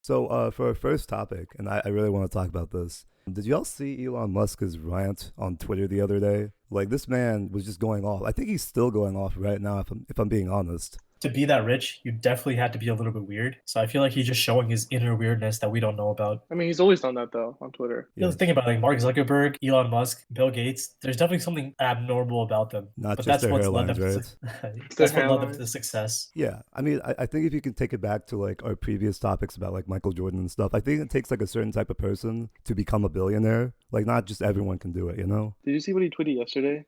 So, for our first topic, and I really want to talk about this. Did y'all see Elon Musk's rant on Twitter the other day? Like, this man was just going off. I think he's still going off right now, if I'm being honest. To be that rich, you definitely had to be a little bit weird. So I feel like he's just showing his inner weirdness that we don't know about. I mean, he's always done that though on Twitter. You know, Yeah, the thing about like Mark Zuckerberg, Elon Musk, Bill Gates, there's definitely something abnormal about them. not But just that's their what's led them hairlines, right? Their that's what led them to hairline. the success. Yeah, I mean, I think if you can take it back to like our previous topics about like Michael Jordan and stuff, I think it takes like a certain type of person to become a billionaire. Like, not just everyone can do it, you know? Did you see what he tweeted yesterday?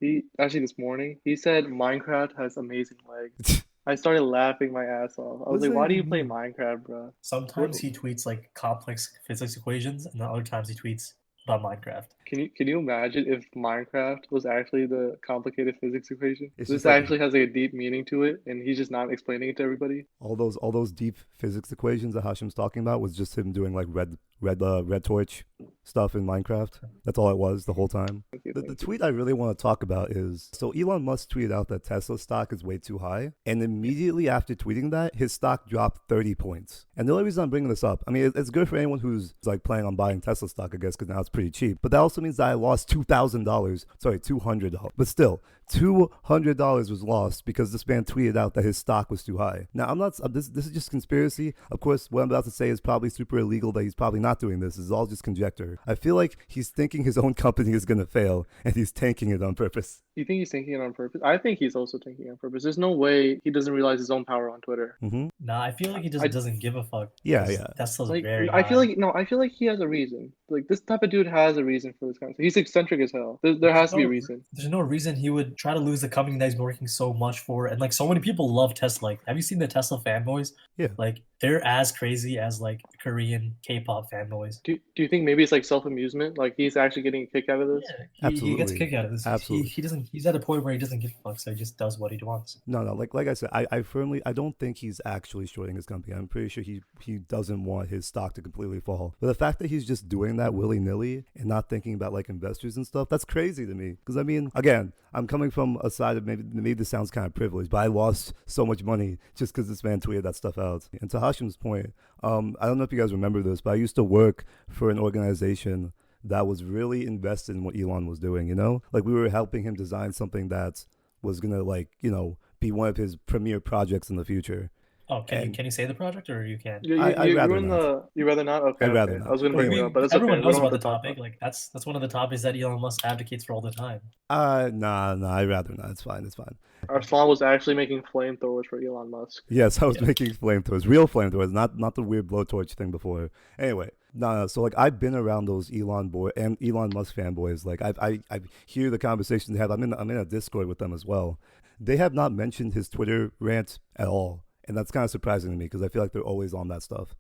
He actually this morning he said Minecraft has amazing legs. I started laughing my ass off. I What was does like, that why do you even play mean? Minecraft, bro? What, Sometimes he tweets like complex physics equations, and then other times he tweets about Minecraft. can you imagine if Minecraft was actually the complicated physics equation? It's just This like actually has like a deep meaning to it, and he's just not explaining it to everybody. all those deep physics equations that Hashim's talking about was just him doing like red torch stuff in Minecraft. That's all it was the whole time. Thank you, The thank you. tweet I really want to talk about is so Elon Musk tweeted out that Tesla stock is way too high, and immediately after tweeting that, his stock dropped 30 points. And the only reason I'm bringing this up, I mean, it's good for anyone who's like planning on buying Tesla stock, I guess, because now it's pretty cheap. But that also means that I lost $2,000. Sorry, $200. But still, $200 was lost because this man tweeted out that his stock was too high. Now, I'm not. This is just conspiracy. Of course, what I'm about to say is probably super illegal. That he's probably not doing this. It's all just conjecture. I feel like he's thinking his own company is gonna fail, and he's tanking it on purpose. You think he's thinking it on purpose? I think he's also thinking it on purpose. There's no way he doesn't realize his own power on Twitter. Mm-hmm. Nah, I feel like he just I doesn't give a fuck Yeah, because yeah. Tesla's like very I feel high. like no, I feel like he has a reason. Like this type of dude has a reason for this kind of stuff. He's eccentric as hell. There has to be a No, reason. there's no reason he would try to lose the company that he's been working so much for, and like so many people love Tesla. Like, have you seen the Tesla fanboys? Yeah. Like, they're as crazy as like Korean K-pop fanboys. Do you think maybe it's like self-amusement? Like he's actually getting a kick out of this? Yeah, he gets a Absolutely. kick out of this. Absolutely. He doesn't. He's at a point where he doesn't give a fuck, so he just does what he wants. No, no. Like I said, I don't think he's actually shorting his company. I'm pretty sure he doesn't want his stock to completely fall. But the fact that he's just doing that willy nilly and not thinking about like investors and stuff, that's crazy to me. Because I mean, again, I'm coming from a side of maybe this sounds kind of privileged, but I lost so much money just because this man tweeted that stuff out. And to Hashim's point, I don't know if you guys remember this, but I used to work for an organization that was really invested in what Elon was doing. You know, like we were helping him design something that was gonna like be one of his premier projects in the future. Oh, And can you say the project or you can? I'd You're rather in not. the you rather not? Okay, I'd rather okay. I not. was gonna But bring I it anyway, up, mean, but it's okay. everyone We knows don't have about to the talk about topic. Like that's one of the topics that Elon Musk advocates for all the time. nah, I'd rather not. It's fine. It's fine. it. Arslan was actually making flamethrowers for Elon Musk. Yes, I was Yeah. making flamethrowers, real flamethrowers, not the weird blowtorch thing before. Anyway, no. So like I've been around those Elon Musk fanboys. Like I hear the conversations they have. I'm in a Discord with them as well. They have not mentioned his Twitter rant at all, and that's kind of surprising to me because I feel like they're always on that stuff.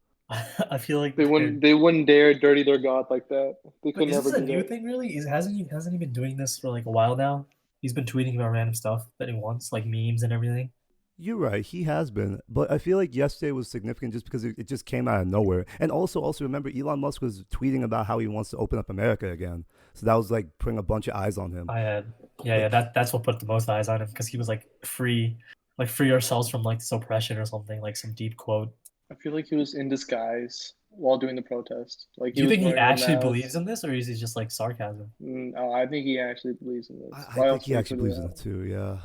I feel like They they're. wouldn't dare dirty their god like that. They But could is never this a do new that. thing, really? Hasn't he been doing this for like a while now? He's been tweeting about random stuff that he wants, like memes and everything. You're right, he has been, but I feel like yesterday was significant just because it just came out of nowhere. And also remember, Elon Musk was tweeting about how he wants to open up America again, so that was like putting a bunch of eyes on him. I had, yeah, Like, yeah. That's what put the most eyes on him because he was like free ourselves from like this oppression or something, like some deep quote. I feel like he was in disguise while doing the protest. Like Do he you was think he wearing a actually mask. believes in this, or is he just like sarcasm? No, I think he actually believes in this. I Why think else he would he actually put it believes in out? it too, yeah,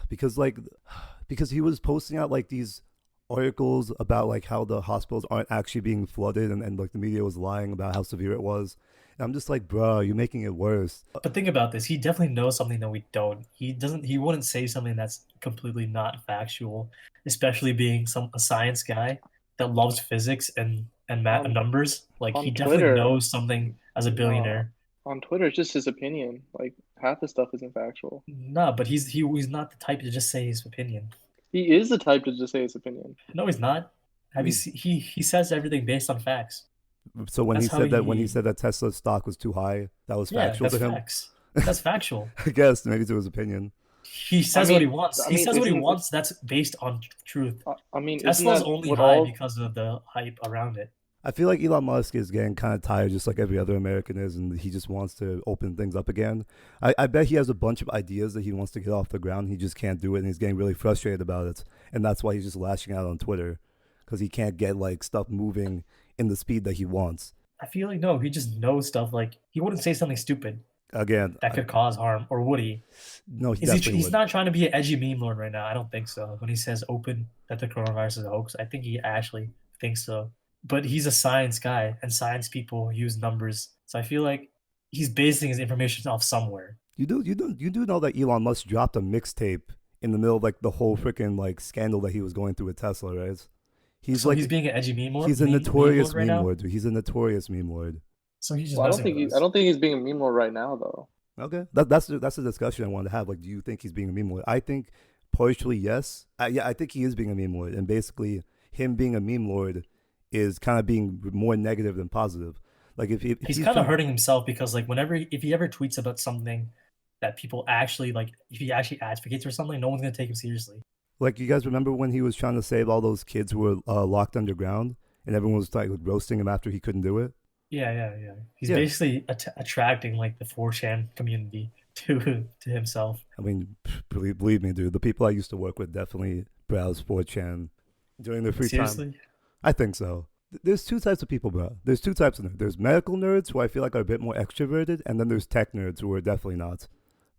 because he was posting out like these articles about like how the hospitals aren't actually being flooded, and like the media was lying about how severe it was. And I'm just like, bro, you're making it worse. But think about this. He definitely knows something that we don't. He doesn't. He wouldn't say something that's completely not factual, especially being a science guy that loves physics and math and On numbers. Like he on definitely Twitter, knows something as a no, billionaire. on Twitter, it's just his opinion. Like half the stuff isn't factual. Nah, but he's not the type to just say his opinion. He is the type to just say his opinion. No, he's not. I Have you mean, seen, he says everything based on facts. so That's how when he he. said that Tesla stock was too high, that was Yeah, factual that's to him. facts. That's factual. I guess maybe to his opinion. He I says what he mean, wants. I He mean, says what he isn't wants. That's based on truth. I mean, isn't Tesla's that only what high all? because of the hype around it. I feel like Elon Musk is getting kind of tired, just like every other American is, and he just wants to open things up again. I bet he has a bunch of ideas that he wants to get off the ground. He just can't do it, and he's getting really frustrated about it. And that's why he's just lashing out on Twitter, because he can't get like stuff moving in the speed that he wants. I feel like no, he just knows stuff. Like he wouldn't say something stupid Again, that could cause harm, or would he? no, he Is he? definitely He's would. not trying to be an edgy meme lord right now. I don't think so. When he says open that the coronavirus is a hoax, I think he actually thinks so. But he's a science guy, and science people use numbers. So I feel like he's basing his information off somewhere. You do know that Elon Musk dropped a mixtape in the middle of like the whole freaking like scandal that he was going through with Tesla, right? He's So like he's being an edgy meme lord. he's a Meme notorious lord right meme now. lord, dude. He's a notorious meme lord. So he's just Well, messing with I us. don't think he's being a meme lord right now though. Okay, that's the discussion I wanted to have. Like, do you think he's being a meme lord? I think partially yes. Yeah, I think he is being a meme lord, and basically him being a meme lord is kind of being more negative than positive. Like if He's he's kind of trying, hurting himself because like if he ever tweets about something that people actually like, if he actually advocates for something, no one's gonna take him seriously. like you guys remember when he was trying to save all those kids who were locked underground, and everyone was like roasting him after he couldn't do it. Yeah. He's Yeah, basically attracting like the 4chan community to himself. I mean, believe me, dude. The people I used to work with definitely browse 4chan during their free time. Seriously, I think so. There's two types of people, bro. There's two types of nerds. There's medical nerds who I feel like are a bit more extroverted, and then there's tech nerds who are definitely not.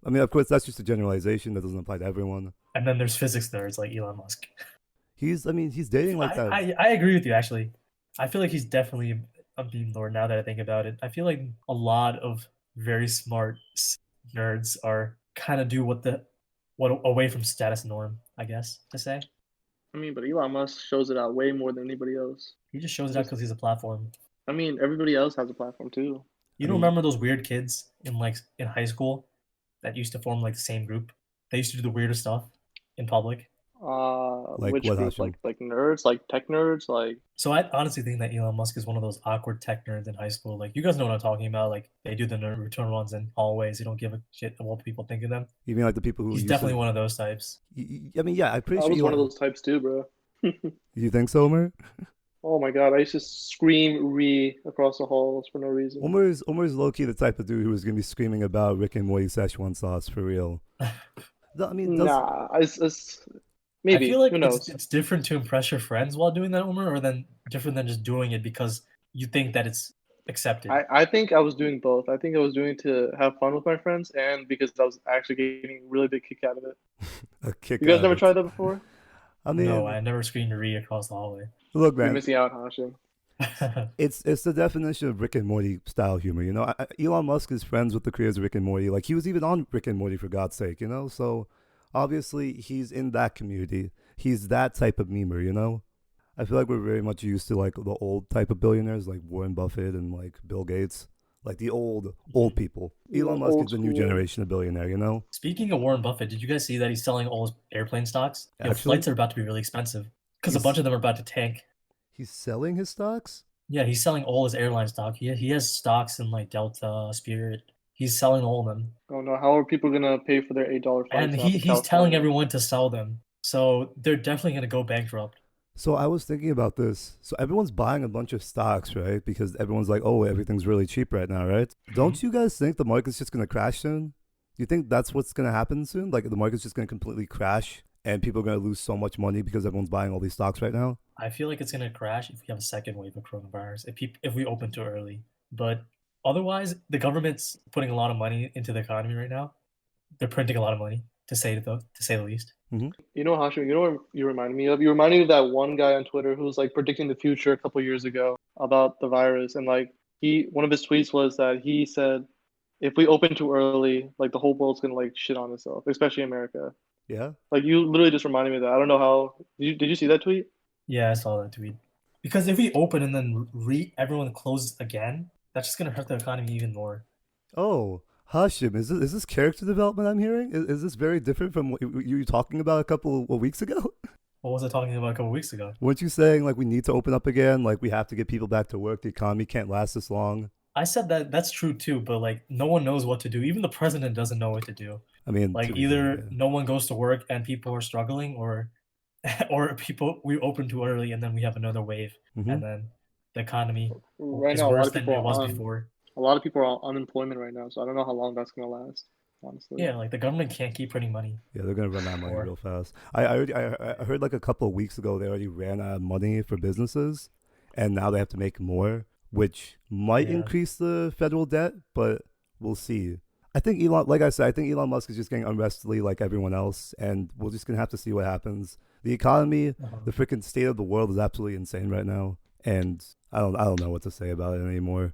I mean, of course, that's just a generalization that doesn't apply to everyone. and then there's physics nerds like Elon Musk. He's dating like that. I agree with you actually. I feel like he's definitely a meme lord now that I think about it. I feel like a lot of very smart nerds are kind of do what away from status norm, I guess to say. I mean, but Elon Musk shows it out way more than anybody else. He just shows it out because he's a platform. I mean, everybody else has a platform too. You I don't mean, remember those weird kids in high school that used to form like the same group? They used to do the weirdest stuff in public. like Which what, group? Hashim? Like nerds, like tech nerds, like So I honestly think that Elon Musk is one of those awkward tech nerds in high school. Like you guys know what I'm talking about. Like they do the nerd return runs in hallways. They don't give a shit of what people think of them. You mean like the people who He's used definitely to? one of those types. I mean, yeah, I'm pretty I sure was one of Elon. those types too, bro. You think so, Omer? Oh my God, I used to scream "re" across the halls for no reason. Omer's low key the type of dude who was gonna be screaming about Rick and Morty Szechuan sauce for real. I mean, does Nah, it's I maybe. feel like Who knows? it's different to impress your friends while doing that, Omer, or then different than just doing it because you think that it's accepted. I think I was doing both. I think I was doing it to have fun with my friends and because I was actually getting a really big kick out of it. a kick You guys out never of it? tried that before? I No, mean, I never screamed re across the hallway. look, You're man, missing out, Hashim. it's the definition of Rick and Morty style humor. You know, Elon Musk is friends with the creators of Rick and Morty. Like he was even on Rick and Morty for God's sake. You know, so obviously he's in that community. He's that type of memer. You know, I feel like we're very much used to like the old type of billionaires, like Warren Buffett and like Bill Gates, like the old people. Yeah, Elon Musk old is the new school. generation of billionaire. You know, Speaking of Warren Buffett, did you guys see that he's selling all his airplane stocks? Yo, Actually? flights are about to be really expensive because a He's- bunch of them are about to tank. he's selling his stocks. Yeah, he's selling all his airline stock. He has stocks in like Delta, Spirit. He's selling all of them, Oh no, how are people gonna pay for their $8 flights and out to he's telling California? everyone to sell them. So they're definitely gonna go bankrupt. So I was thinking about this. So everyone's buying a bunch of stocks, right? Because everyone's like, "Oh, everything's really cheap right now, right?" Don't you guys think the market's just gonna crash soon? Do you think that's what's gonna happen soon? Like the market's just gonna completely crash, and people are gonna lose so much money because everyone's buying all these stocks right now? I feel like it's gonna crash if we have a second wave of coronavirus. If we open too early, but otherwise, the government's putting a lot of money into the economy right now. They're printing a lot of money to say the least. You know, Hashim, you know what you remind me of? You remind me of that one guy on Twitter who was like predicting the future a couple years ago about the virus, and like one of his tweets was that he said, if we open too early, like the whole world's gonna like shit on itself, especially America. Yeah. Like you literally just reminded me of that. I don't know how. Did you see that tweet? Yeah, I saw that tweet. Because if we open and then everyone closes again, that's just gonna hurt the economy even more. Oh, Hashim, is this character development I'm hearing? Is this very different from what you were talking about a couple of weeks ago? What was I talking about a couple weeks ago? Weren't you saying like we need to open up again? Like we have to get people back to work. The economy can't last this long. I said that that's true too, but like no one knows what to do. Even the president doesn't know what to do. I mean, Like to be fair, either yeah. no one goes to work and people are struggling, or or people we open too early and then we have another wave, Mhm. and then the economy Right is now, a lot worse of than people it was are on. before. A lot of people are on unemployment right now, so I don't know how long that's gonna last. Honestly. Yeah, like the government can't keep printing money. Yeah, they're gonna run out of money Or- real fast. I heard like a couple of weeks ago they already ran out of money for businesses, and now they have to make more, which might Yeah. increase the federal debt, but we'll see. I think Elon, like I said, I think Elon Musk is just getting unrestly like everyone else, and we're just gonna have to see what happens. The economy, Uh-huh. the freaking state of the world is absolutely insane right now, and I don't know what to say about it anymore.